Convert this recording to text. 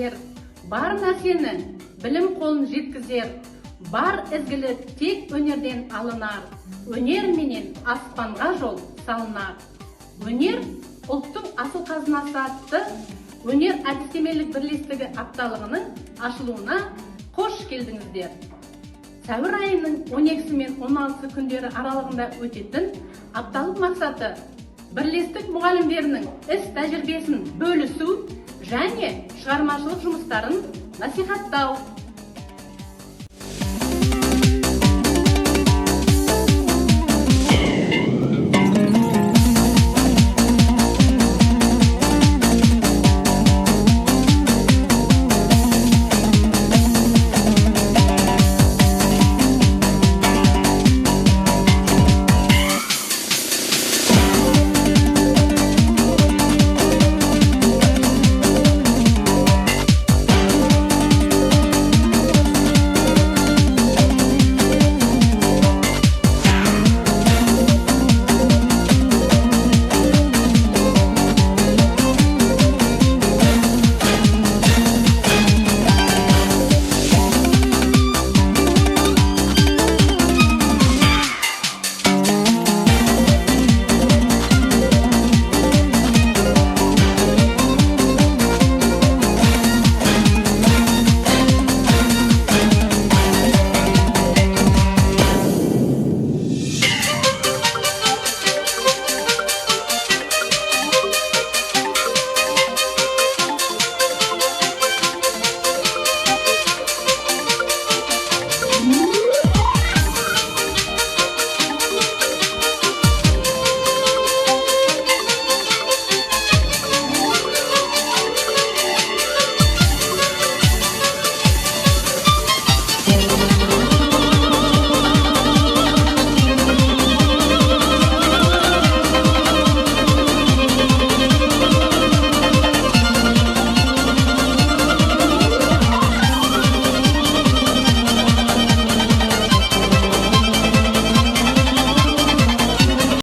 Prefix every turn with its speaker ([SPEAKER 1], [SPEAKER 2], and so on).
[SPEAKER 1] жеткізер, бар нәрсені білім қолын жеткізер, бар ізгілік тек өнерден алынар, өнер менен аспанға жол салынар. Өнер ұлттың асыл қазынасы атты өнер әдістемелік бірлестігі апталығының ашылуына қош келдіңіздер. Сәуір айының 12 мен 16 күндері аралығында өтетін апталық мақсаты бірлестік мұғалімдерінің іс тәжірибесін бөлісу және шығармашылық жұмыстарын насихаттау.